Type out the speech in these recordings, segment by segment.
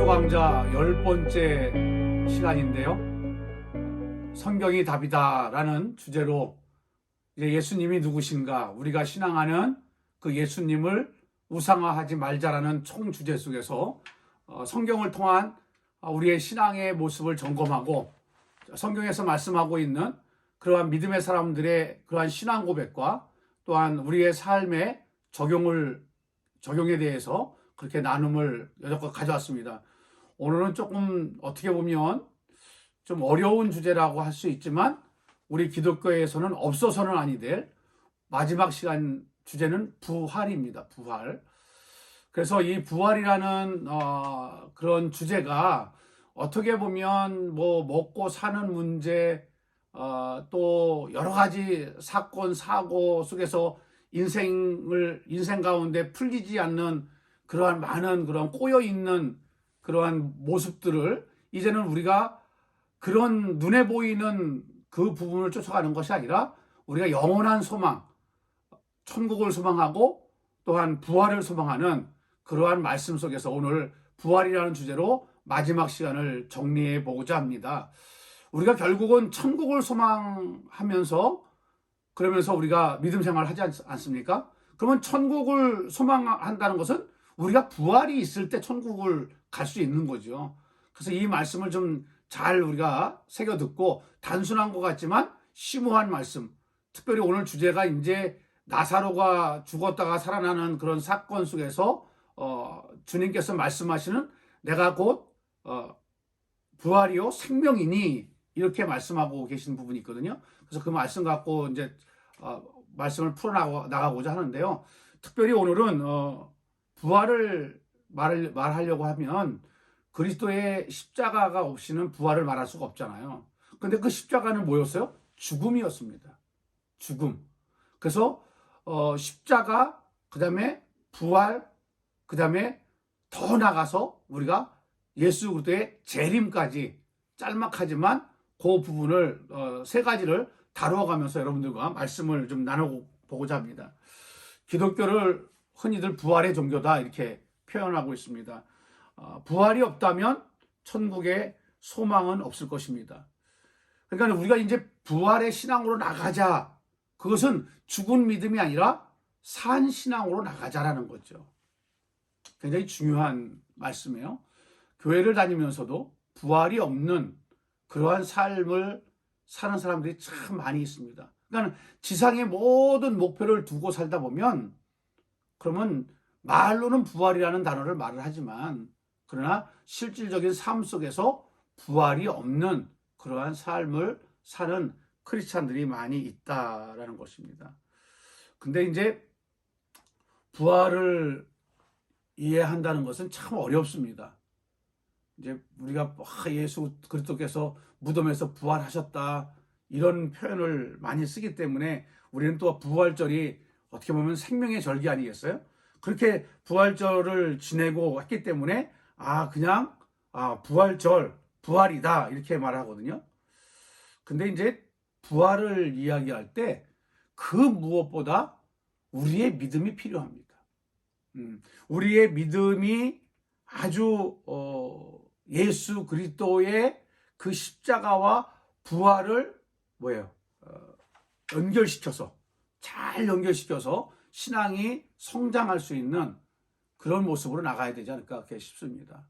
설교강좌 10번째 시간인데요. 성경이 답이다라는 주제로 이제 예수님이 누구신가, 우리가 신앙하는 그 예수님을 우상화하지 말자라는 총 주제 속에서 성경을 통한 우리의 신앙의 모습을 점검하고 성경에서 말씀하고 있는 그러한 믿음의 사람들의 그러한 신앙 고백과 또한 우리의 삶의 적용에 대해서 그렇게 나눔을 여태껏 가져왔습니다. 오늘은 조금 어떻게 보면 좀 어려운 주제라고 할 수 있지만 우리 기독교에서는 없어서는 아니 될 마지막 시간 주제는 부활입니다. 부활. 그래서 이 부활이라는 그런 주제가 어떻게 보면 뭐 먹고 사는 문제, 또 여러 가지 사건 사고 속에서 인생 가운데 풀리지 않는 그러한 많은 그런 꼬여 있는 그러한 모습들을 이제는 우리가 그런 눈에 보이는 그 부분을 쫓아가는 것이 아니라 우리가 영원한 소망, 천국을 소망하고 또한 부활을 소망하는 그러한 말씀 속에서 오늘 부활이라는 주제로 마지막 시간을 정리해 보고자 합니다. 우리가 결국은 천국을 소망하면서 그러면서 우리가 믿음 생활을 하지 않습니까? 그러면 천국을 소망한다는 것은 우리가 부활이 있을 때 천국을 갈 수 있는 거죠. 그래서 이 말씀을 좀 잘 우리가 새겨 듣고 단순한 것 같지만 심오한 말씀, 특별히 오늘 주제가 이제 나사로가 죽었다가 살아나는 그런 사건 속에서 주님께서 말씀하시는 내가 곧 부활이요 생명이니 이렇게 말씀하고 계신 부분이 있거든요. 그래서 그 말씀 갖고 이제 말씀을 풀어나가고자 하는데요. 특별히 오늘은 부활을 말하려고 하면 그리스도의 십자가가 없이는 부활을 말할 수가 없잖아요. 근데 그 십자가는 뭐였어요? 죽음이었습니다. 죽음. 그래서 십자가, 그 다음에 부활, 그 다음에 더 나가서 우리가 예수 그리스도의 재림까지 짤막하지만 그 부분을 세 가지를 다루어가면서 여러분들과 말씀을 좀 나눠보고자 합니다. 기독교를 흔히들 부활의 종교다 이렇게 표현하고 있습니다. 부활이 없다면 천국에 소망은 없을 것입니다. 그러니까 우리가 이제 부활의 신앙으로 나가자. 그것은 죽은 믿음이 아니라 산 신앙으로 나가자라는 거죠. 굉장히 중요한 말씀이에요. 교회를 다니면서도 부활이 없는 그러한 삶을 사는 사람들이 참 많이 있습니다. 그러니까 지상의 모든 목표를 두고 살다 보면 그러면 말로는 부활이라는 단어를 말을 하지만 그러나 실질적인 삶 속에서 부활이 없는 그러한 삶을 사는 크리스찬들이 많이 있다라는 것입니다. 근데 이제 부활을 이해한다는 것은 참 어렵습니다. 이제 우리가 예수 그리스도께서 무덤에서 부활하셨다 이런 표현을 많이 쓰기 때문에 우리는 또 부활절이 어떻게 보면 생명의 절기 아니겠어요? 그렇게 부활절을 지내고 했기 때문에 그냥 부활절, 부활이다 이렇게 말하거든요. 근데 이제 부활을 이야기할 때 그 무엇보다 우리의 믿음이 필요합니다. 우리의 믿음이 아주 예수 그리스도의 그 십자가와 부활을 잘 연결시켜서 신앙이 성장할 수 있는 그런 모습으로 나가야 되지 않을까 싶습니다.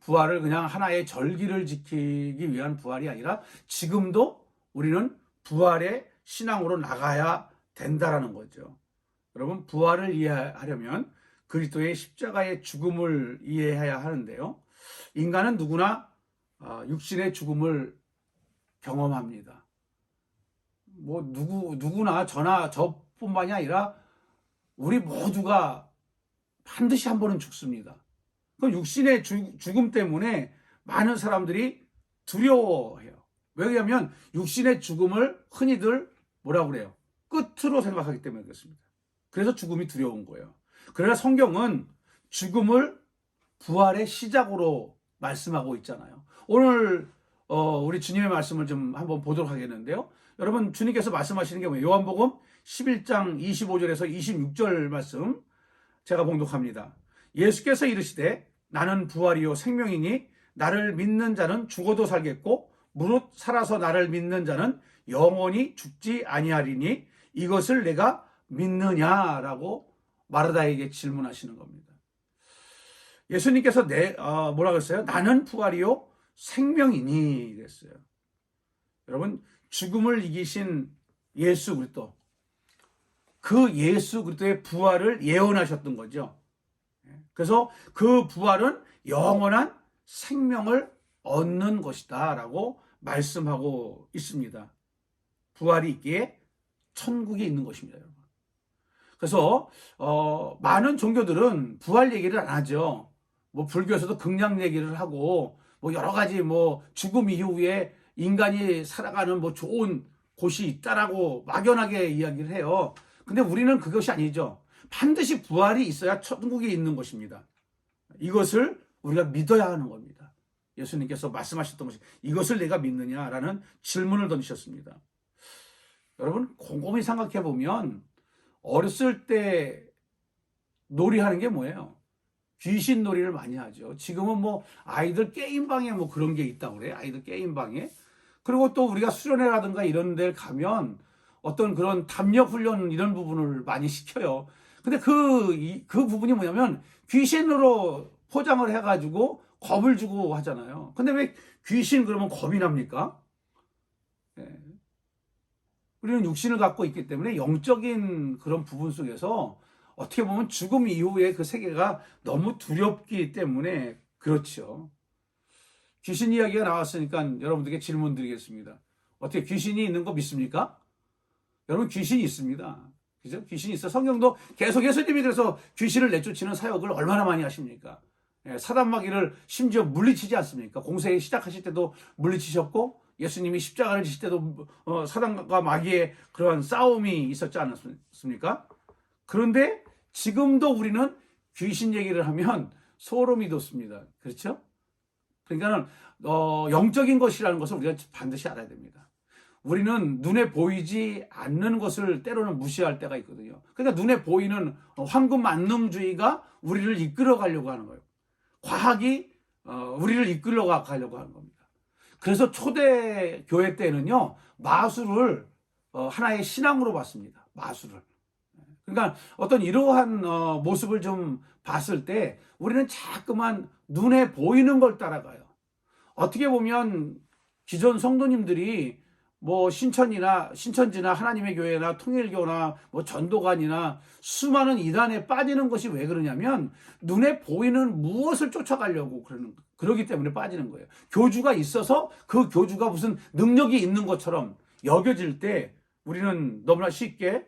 부활을 그냥 하나의 절기를 지키기 위한 부활이 아니라 지금도 우리는 부활의 신앙으로 나가야 된다라는 거죠. 여러분, 부활을 이해하려면 그리스도의 십자가의 죽음을 이해해야 하는데요. 인간은 누구나 육신의 죽음을 경험합니다. 뭐 누구나 저뿐만이 아니라 우리 모두가 반드시 한 번은 죽습니다. 그 육신의 죽음 때문에 많은 사람들이 두려워해요. 왜냐하면 육신의 죽음을 흔히들 뭐라고 그래요? 끝으로 생각하기 때문에 그렇습니다. 그래서 죽음이 두려운 거예요. 그러나 성경은 죽음을 부활의 시작으로 말씀하고 있잖아요. 오늘 우리 주님의 말씀을 좀 한번 보도록 하겠는데요. 여러분, 주님께서 말씀하시는 게 뭐예요? 요한복음 11장 25절에서 26절 말씀 제가 봉독합니다. 예수께서 이르시되 나는 부활이요 생명이니 나를 믿는 자는 죽어도 살겠고 무릇 살아서 나를 믿는 자는 영원히 죽지 아니하리니 이것을 내가 믿느냐라고 마르다에게 질문하시는 겁니다. 예수님께서 뭐라고 했어요? 나는 부활이요 생명이니 그랬어요. 여러분, 죽음을 이기신 예수 그리스도, 그 예수 그리스도의 부활을 예언하셨던 거죠. 그래서 그 부활은 영원한 생명을 얻는 것이다 라고 말씀하고 있습니다. 부활이 있기에 천국이 있는 것입니다, 여러분. 그래서 많은 종교들은 부활 얘기를 안 하죠. 뭐 불교에서도 극락 얘기를 하고 뭐 여러 가지 뭐 죽음 이후에 인간이 살아가는 뭐 좋은 곳이 있다라고 막연하게 이야기를 해요. 근데 우리는 그것이 아니죠. 반드시 부활이 있어야 천국이 있는 것입니다. 이것을 우리가 믿어야 하는 겁니다. 예수님께서 말씀하셨던 것이 이것을 내가 믿느냐라는 질문을 던지셨습니다. 여러분, 곰곰이 생각해 보면 어렸을 때 놀이하는 게 뭐예요? 귀신 놀이를 많이 하죠. 지금은 뭐 아이들 게임방에 뭐 그런 게 있다고 그래요. 아이들 게임방에. 그리고 또 우리가 수련회라든가 이런 데를 가면 어떤 그런 담력 훈련 이런 부분을 많이 시켜요. 근데 그 부분이 뭐냐면 귀신으로 포장을 해가지고 겁을 주고 하잖아요. 근데 왜 귀신 그러면 겁이 납니까? 예. 우리는 육신을 갖고 있기 때문에 영적인 그런 부분 속에서 어떻게 보면 죽음 이후의 그 세계가 너무 두렵기 때문에 그렇죠. 귀신 이야기가 나왔으니까 여러분들에게 질문 드리겠습니다. 어떻게 귀신이 있는 거 믿습니까? 여러분, 귀신이 있습니다. 그죠? 귀신이 있어. 성경도 계속 예수님이 그래서 귀신을 내쫓는 사역을 얼마나 많이 하십니까? 사단마귀를 심지어 물리치지 않습니까? 공세 시작하실 때도 물리치셨고 예수님이 십자가를 지실 때도 사단과 마귀의 그러한 싸움이 있었지 않았습니까? 그런데 지금도 우리는 귀신 얘기를 하면 소름이 돋습니다. 그렇죠? 그러니까 영적인 것이라는 것을 우리가 반드시 알아야 됩니다. 우리는 눈에 보이지 않는 것을 때로는 무시할 때가 있거든요. 그러니까 눈에 보이는 황금 만능주의가 우리를 이끌어 가려고 하는 거예요. 과학이 우리를 이끌어 가려고 하는 겁니다. 그래서 초대 교회 때는요, 마술을 하나의 신앙으로 봤습니다. 마술을. 그러니까 어떤 이러한 모습을 좀 봤을 때 우리는 자꾸만 눈에 보이는 걸 따라가요. 어떻게 보면 기존 성도님들이 뭐 신천지나 하나님의 교회나 통일교나 뭐 전도관이나 수많은 이단에 빠지는 것이 왜 그러냐면 눈에 보이는 무엇을 쫓아가려고 그러기 때문에 빠지는 거예요. 교주가 있어서 그 교주가 무슨 능력이 있는 것처럼 여겨질 때 우리는 너무나 쉽게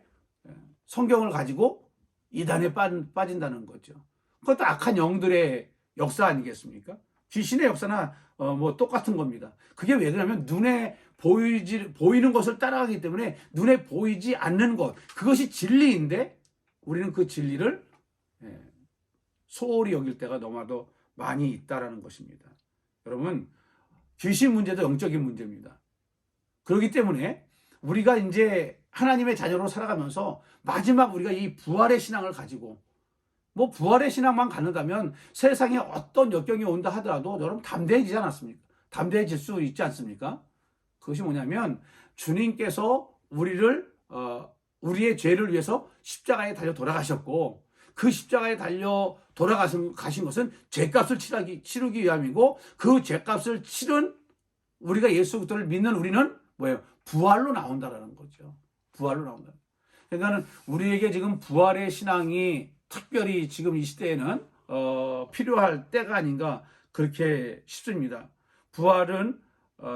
성경을 가지고 이단에 빠진다는 거죠. 그것도 악한 영들의 역사 아니겠습니까? 귀신의 역사나 뭐 똑같은 겁니다. 그게 왜 그러냐면 눈에 보이는 것을 따라가기 때문에 눈에 보이지 않는 것, 그것이 진리인데 우리는 그 진리를 소홀히 여길 때가 너무나도 많이 있다라는 것입니다. 여러분, 귀신 문제도 영적인 문제입니다. 그렇기 때문에 우리가 이제 하나님의 자녀로 살아가면서 마지막 우리가 이 부활의 신앙을 가지고 뭐 부활의 신앙만 갖는다면 세상에 어떤 역경이 온다 하더라도 여러분 담대해지지 않았습니까? 담대해질 수 있지 않습니까? 그것이 뭐냐면 주님께서 우리의 죄를 위해서 십자가에 달려 돌아가셨고 그 십자가에 달려 돌아가신 것은 죄값을 치르기 위함이고 그 죄값을 치른 우리가 예수 그리스도를 믿는 우리는 뭐예요? 부활로 나온다라는 거죠. 부활로 나온다. 그러니까 우리에게 지금 부활의 신앙이 특별히 지금 이 시대에는 필요할 때가 아닌가 그렇게 싶습니다. 부활은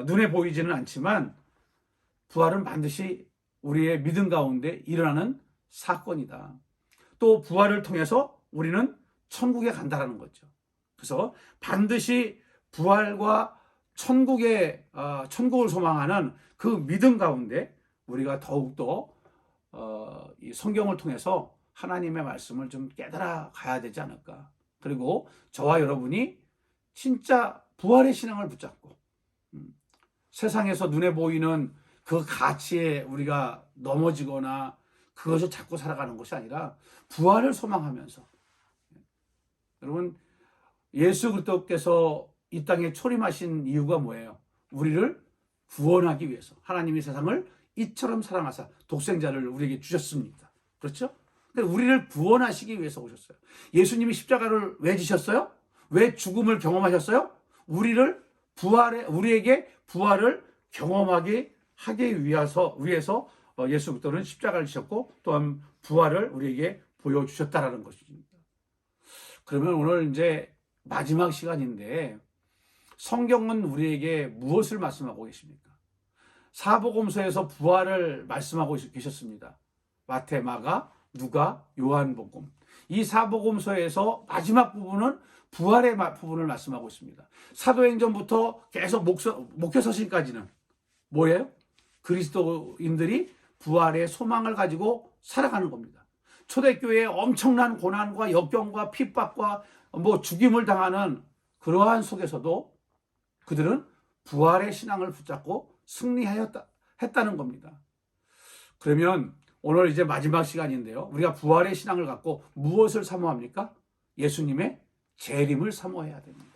눈에 보이지는 않지만 부활은 반드시 우리의 믿음 가운데 일어나는 사건이다. 또 부활을 통해서 우리는 천국에 간다라는 거죠. 그래서 반드시 부활과 천국을 소망하는 그 믿음 가운데 우리가 더욱더 이 성경을 통해서 하나님의 말씀을 좀 깨달아 가야 되지 않을까. 그리고 저와 여러분이 진짜 부활의 신앙을 붙잡고 세상에서 눈에 보이는 그 가치에 우리가 넘어지거나 그것을 잡고 살아가는 것이 아니라 부활을 소망하면서 여러분 예수 그리스도께서 이 땅에 초림하신 이유가 뭐예요? 우리를 구원하기 위해서. 하나님이 세상을 이처럼 사랑하사 독생자를 우리에게 주셨습니다. 그렇죠? 근데 우리를 구원하시기 위해서 오셨어요. 예수님이 십자가를 왜 지셨어요? 왜 죽음을 경험하셨어요? 우리에게 부활을 경험하게 하기 위해서 예수 그리스도는 십자가를 지셨고 또한 부활을 우리에게 보여주셨다라는 것입니다. 그러면 오늘 이제 마지막 시간인데 성경은 우리에게 무엇을 말씀하고 계십니까? 사복음서에서 부활을 말씀하고 계셨습니다. 마태, 마가, 누가, 요한복음. 이 사복음서에서 마지막 부분은 부활의 부분을 말씀하고 있습니다. 사도행전부터 계속 목회 서신까지는 뭐예요? 그리스도인들이 부활의 소망을 가지고 살아가는 겁니다. 초대교회에 엄청난 고난과 역경과 핍박과 죽임을 당하는 그러한 속에서도 그들은 부활의 신앙을 붙잡고 승리했다는 겁니다. 그러면 오늘 이제 마지막 시간인데요. 우리가 부활의 신앙을 갖고 무엇을 사모합니까? 예수님의 재림을 사모해야 됩니다.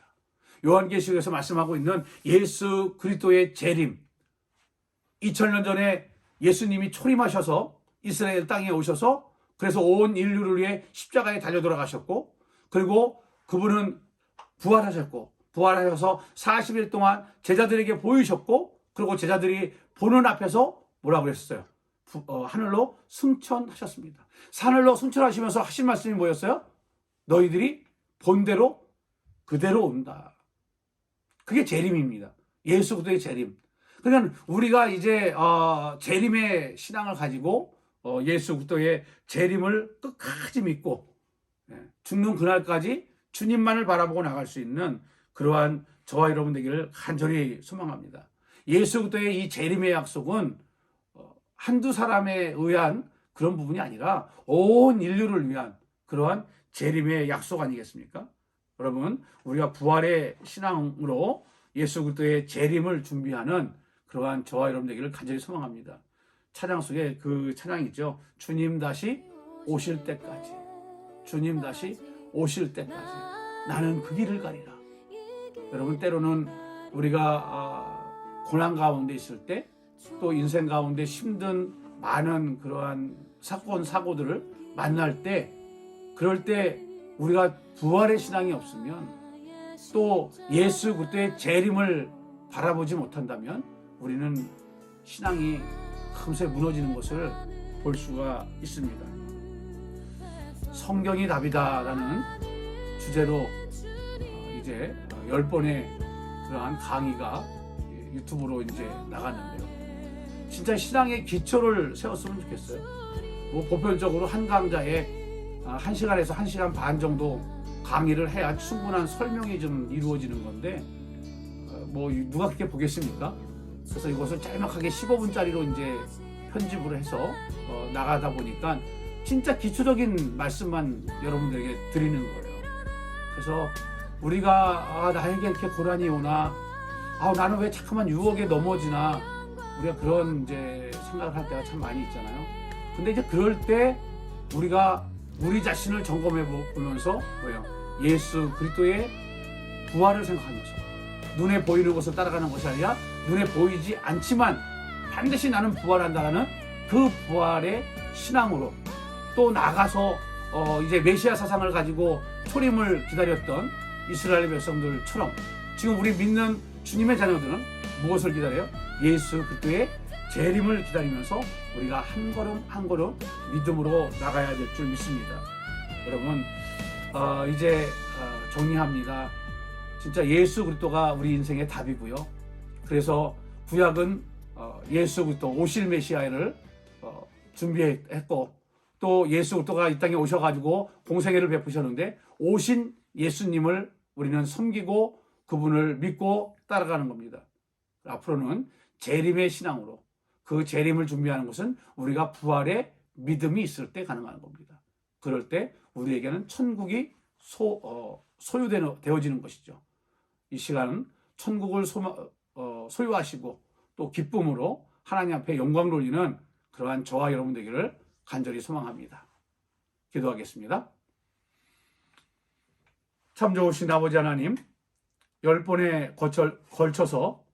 요한계시록에서 말씀하고 있는 예수 그리스도의 재림. 2000년 전에 예수님이 초림하셔서 이스라엘 땅에 오셔서 그래서 온 인류를 위해 십자가에 달려 돌아가셨고 그리고 그분은 부활하셔서 40일 동안 제자들에게 보이셨고 그리고 제자들이 보는 앞에서 뭐라고 그랬어요? 하늘로 승천하셨습니다. 하늘로 승천하시면서 하신 말씀이 뭐였어요? 너희들이 본대로 그대로 온다. 그게 재림입니다. 예수 그리스도의 재림. 그러니까 우리가 이제 재림의 신앙을 가지고 예수 그리스도의 재림을 끝까지 믿고 죽는 그날까지 주님만을 바라보고 나갈 수 있는 그러한 저와 여러분 되기를 간절히 소망합니다. 예수 그리스도의 이 재림의 약속은 한두 사람에 의한 그런 부분이 아니라 온 인류를 위한 그러한 재림의 약속 아니겠습니까? 여러분, 우리가 부활의 신앙으로 예수 그리스도의 재림을 준비하는 그러한 저와 여러분 되기를 간절히 소망합니다. 찬양 속에 그 찬양이 있죠. 주님 다시 오실 때까지. 주님 다시 오실 때까지 나는 그 길을 가리라. 여러분, 때로는 우리가 고난 가운데 있을 때 또 인생 가운데 힘든 많은 그러한 사고들을 만날 때 그럴 때 우리가 부활의 신앙이 없으면 또 예수 그리스도의 재림을 바라보지 못한다면 우리는 신앙이 금세 무너지는 것을 볼 수가 있습니다. 성경이 답이다라는 주제로 이제 10번의 그러한 강의가 유튜브로 이제 나갔는데요. 진짜 신앙의 기초를 세웠으면 좋겠어요. 보편적으로 한 강좌에 1시간에서 1시간 반 정도 강의를 해야 충분한 설명이 좀 이루어지는 건데 누가 그렇게 보겠습니까? 그래서 이것을 짤막하게 15분짜리로 이제 편집을 해서 나가다 보니까 진짜 기초적인 말씀만 여러분들에게 드리는 거예요. 그래서 우리가 나에게 이렇게 고난이 오나 나는 왜 자꾸만 유혹에 넘어지나 우리가 그런 이제 생각을 할 때가 참 많이 있잖아요. 근데 이제 그럴 때 우리가 우리 자신을 점검해 보면서 예수 그리스도의 부활을 생각하면서 눈에 보이는 것을 따라가는 것이 아니라 눈에 보이지 않지만 반드시 나는 부활한다라는 그 부활의 신앙으로 또 나가서 이제 메시아 사상을 가지고 초림을 기다렸던 이스라엘 백성들처럼 지금 우리 믿는 주님의 자녀들은 무엇을 기다려요? 예수 그리스도의 재림을 기다리면서 우리가 한 걸음 한 걸음 믿음으로 나가야 될 줄 믿습니다. 여러분 이제 정리합니다. 진짜 예수 그리스도가 우리 인생의 답이고요. 그래서 구약은 예수 그리스도 오실 메시아를 준비했고 또 예수 그리스도가 이 땅에 오셔가지고 공생애를 베푸셨는데 오신 예수님을 우리는 섬기고 그분을 믿고 따라가는 겁니다. 앞으로는 재림의 신앙으로 그 재림을 준비하는 것은 우리가 부활의 믿음이 있을 때 가능한 겁니다. 그럴 때 우리에게는 천국이 소유되어지는 것이죠. 이 시간은 천국을 소유하시고 또 기쁨으로 하나님 앞에 영광 돌리는 그러한 저와 여러분 되기를 간절히 소망합니다. 기도하겠습니다. 참 좋으신 아버지 하나님, 10번에 걸쳐서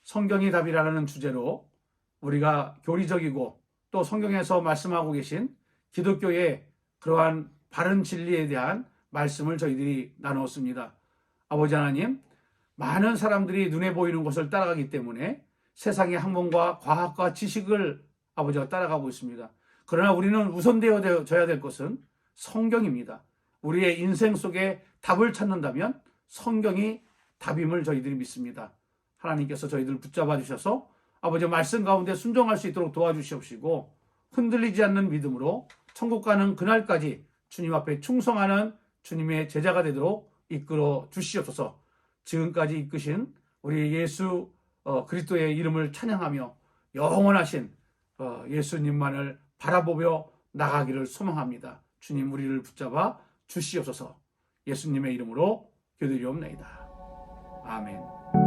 성경이 답이라는 주제로 우리가 교리적이고 또 성경에서 말씀하고 계신 기독교의 그러한 바른 진리에 대한 말씀을 저희들이 나누었습니다. 아버지 하나님, 많은 사람들이 눈에 보이는 것을 따라가기 때문에 세상의 학문과 과학과 지식을 아버지가 따라가고 있습니다. 그러나 우리는 우선되어져야 될 것은 성경입니다. 우리의 인생 속에 답을 찾는다면 성경이 답임을 저희들이 믿습니다. 하나님께서 저희들을 붙잡아 주셔서 아버지 말씀 가운데 순종할 수 있도록 도와주시옵시고, 흔들리지 않는 믿음으로 천국 가는 그날까지 주님 앞에 충성하는 주님의 제자가 되도록 이끌어 주시옵소서. 지금까지 이끄신 우리 예수 그리스도의 이름을 찬양하며 영원하신 예수님만을 바라보며 나가기를 소망합니다. 주님, 우리를 붙잡아 주시옵소서. 예수님의 이름으로 기도드리옵나이다. 아멘.